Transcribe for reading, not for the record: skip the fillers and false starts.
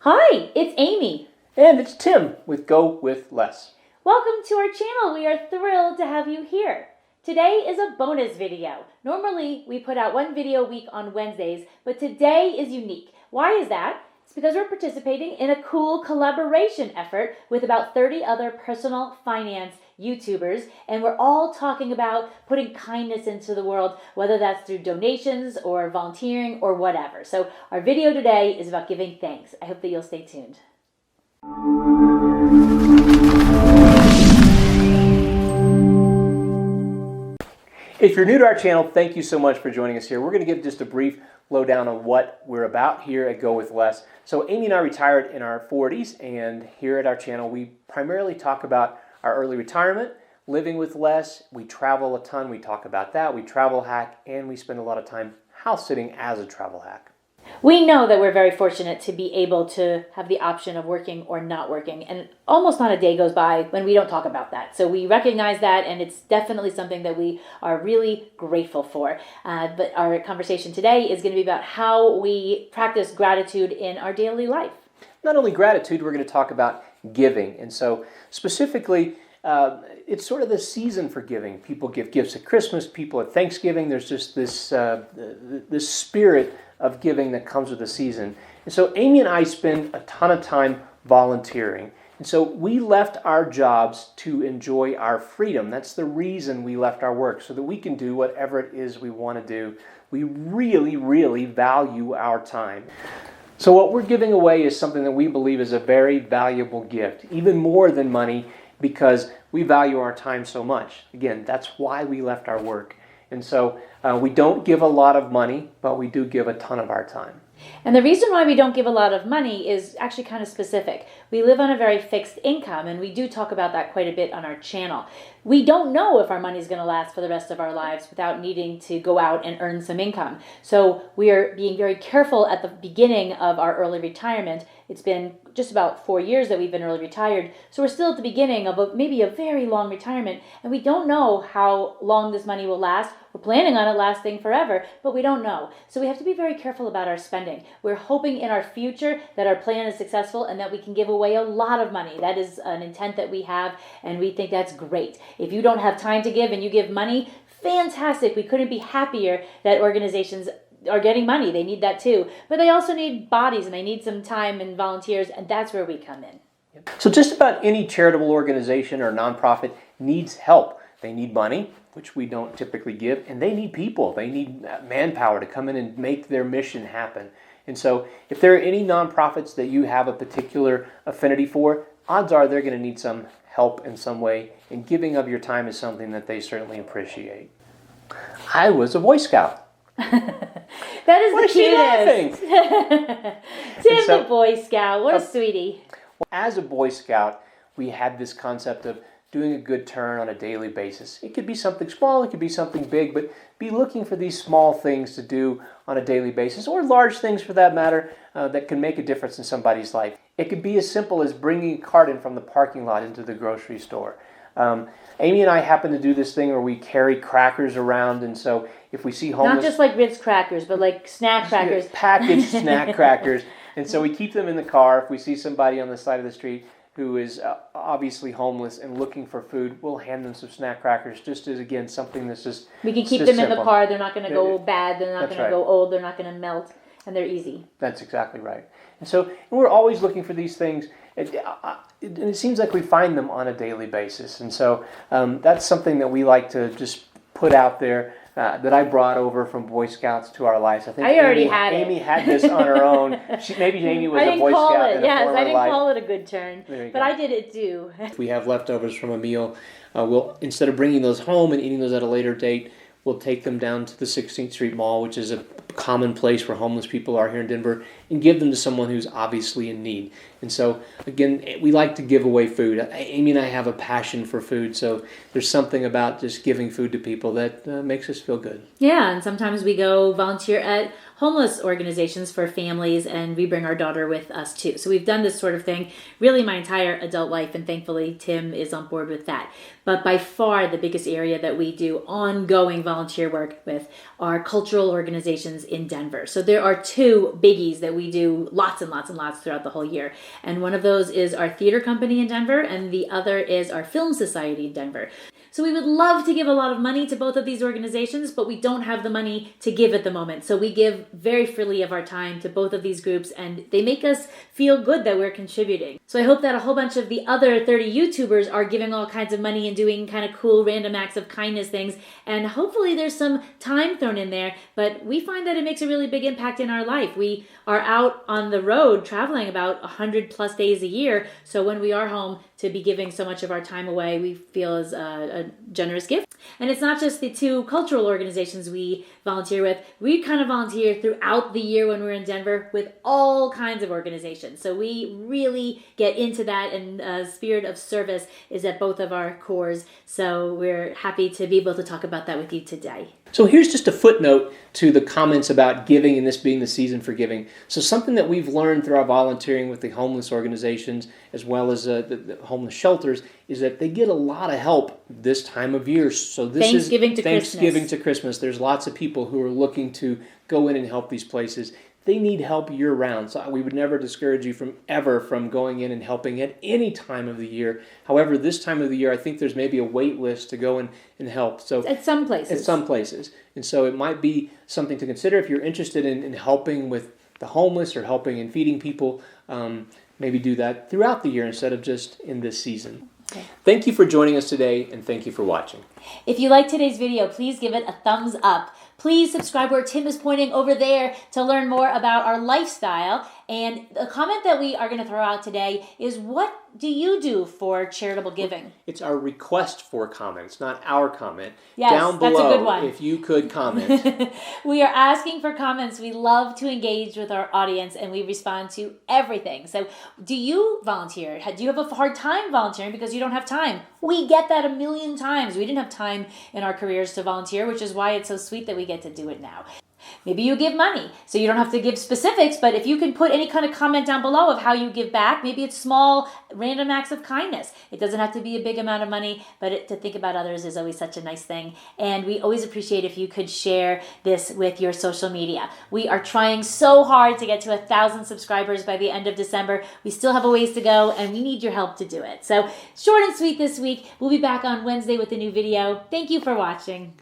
Hi, it's Amy. And it's Tim with GoWithLess. Welcome to our channel. We are thrilled to have you here. Today is a bonus video. Normally, we put out one video a week on Wednesdays, but today is unique. Why is that? It's because we're participating in a cool collaboration effort with about 30 other personal finance YouTubers, and we're all talking about putting kindness into the world, whether that's through donations or volunteering or whatever. So our video today is about giving thanks. I hope that you'll stay tuned. If you're new to our channel, thank you so much for joining us here. We're going to give just a brief lowdown on what we're about here at GoWithLess. So Amy and I retired in our 40s, and here at our channel we primarily talk about our early retirement, living with less. We travel a ton, we talk about that, we travel hack, and we spend a lot of time house sitting as a travel hack. We know that we're very fortunate to be able to have the option of working or not working, and almost not a day goes by when we don't talk about that. So we recognize that, and it's definitely something that we are really grateful for. But our conversation today is going to be about how we practice gratitude in our daily life. Not only gratitude, we're going to talk about giving. And so specifically, it's sort of the season for giving. People give gifts at Christmas, people at Thanksgiving. There's just this spirit of giving that comes with the season. And so Amy and I spend a ton of time volunteering. And so we left our jobs to enjoy our freedom. That's the reason we left our work, so that we can do whatever it is we want to do. We really, really value our time. So what we're giving away is something that we believe is a very valuable gift, even more than money, because we value our time so much. Again, that's why we left our work. And so we don't give a lot of money, but we do give a ton of our time. And the reason why we don't give a lot of money is actually kind of specific. We live on a very fixed income, and we do talk about that quite a bit on our channel. We don't know if our money is going to last for the rest of our lives without needing to go out and earn some income. So we are being very careful at the beginning of our early retirement. It's been just about 4 years that we've been early retired. So we're still at the beginning of maybe a very long retirement, and we don't know how long this money will last. We're planning on it lasting forever, but we don't know. So we have to be very careful about our spending. We're hoping in our future that our plan is successful and that we can give away a lot of money. That is an intent that we have, and we think that's great. If you don't have time to give and you give money, fantastic. We couldn't be happier that organizations are getting money. They need that too. But they also need bodies, and they need some time and volunteers, and that's where we come in. So just about any charitable organization or nonprofit needs help. They need money, which we don't typically give, and they need people. They need manpower to come in and make their mission happen. And so if there are any nonprofits that you have a particular affinity for, odds are they're going to need some help in some way, and giving of your time is something that they certainly appreciate. I was a Boy Scout. That is the cutest. Tim, the Boy Scout. What a sweetie. As a Boy Scout, we had this concept of doing a good turn on a daily basis. It could be something small, it could be something big, but be looking for these small things to do on a daily basis, or large things for that matter, that can make a difference in somebody's life. It could be as simple as bringing a carton from the parking lot into the grocery store. Amy and I happen to do this thing where we carry crackers around, and so if we see homeless... Not just like Ritz crackers, but like snack crackers. Packaged snack crackers. And so we keep them in the car. If we see somebody on the side of the street who is obviously homeless and looking for food, we'll hand them some snack crackers, just as, again, something that's just we can keep them simple. In the car. They're not going to go bad. They're not going to go old. They're not going to melt. And they're easy. That's exactly right. And so we're always looking for these things. And it seems like we find them on a daily basis. And so that's something that we like to just put out there, that I brought over from Boy Scouts to our lives. I think Amy had this on her own. Maybe Amy was a Boy Scout in a former life. I didn't call it a good turn, but I did it too. If we have leftovers from a meal, we'll, instead of bringing those home and eating those at a later date, we'll take them down to the 16th Street Mall, which is a common place where homeless people are here in Denver, and give them to someone who's obviously in need. And so, again, we like to give away food. Amy and I have a passion for food, so there's something about just giving food to people that makes us feel good. Yeah, and sometimes we go volunteer at homeless organizations for families, and we bring our daughter with us too. So we've done this sort of thing really my entire adult life, and thankfully Tim is on board with that. But by far the biggest area that we do ongoing volunteer work with are cultural organizations in Denver. So there are two biggies that we do lots and lots and lots throughout the whole year. And one of those is our theater company in Denver, and the other is our film society in Denver. So we would love to give a lot of money to both of these organizations, but we don't have the money to give at the moment. So we give very freely of our time to both of these groups, and they make us feel good that we're contributing. So I hope that a whole bunch of the other 30 YouTubers are giving all kinds of money and doing kind of cool random acts of kindness things, and hopefully there's some time thrown in there, but we find that it makes a really big impact in our life. We are out on the road traveling about 100 plus days a year, so when we are home, to be giving so much of our time away, we feel is a generous gift. And it's not just the two cultural organizations we volunteer with. We kind of volunteer throughout the year when we're in Denver with all kinds of organizations. So we really get into that, and spirit of service is at both of our cores. So we're happy to be able to talk about that with you today. So here's just a footnote to the comments about giving and this being the season for giving. So something that we've learned through our volunteering with the homeless organizations as well as the homeless shelters is that they get a lot of help this time of year. So this Thanksgiving is Thanksgiving to Christmas. There's lots of people who are looking to go in and help these places. They need help year-round, so we would never discourage you from going in and helping at any time of the year. However, this time of the year, I think there's maybe a wait list to go in and help. So at some places. And so it might be something to consider if you're interested in helping with the homeless or helping and feeding people. Maybe do that throughout the year instead of just in this season. Okay. Thank you for joining us today, and thank you for watching. If you liked today's video, please give it a thumbs up. Please subscribe where Tim is pointing over there to learn more about our lifestyle. And a comment that we are going to throw out today is, what do you do for charitable giving? It's our request for comments, not our comment. Yes, down below, that's a good one. If you could comment. We are asking for comments. We love to engage with our audience, and we respond to everything. So do you volunteer? Do you have a hard time volunteering because you don't have time? We get that a million times. We didn't have time in our careers to volunteer, which is why it's so sweet that we get to do it now. Maybe you give money, so you don't have to give specifics, but if you can put any kind of comment down below of how you give back, maybe it's small, random acts of kindness. It doesn't have to be a big amount of money, but to think about others is always such a nice thing. And we always appreciate if you could share this with your social media. We are trying so hard to get to 1,000 subscribers by the end of December. We still have a ways to go, and we need your help to do it. So short and sweet this week. We'll be back on Wednesday with a new video. Thank you for watching.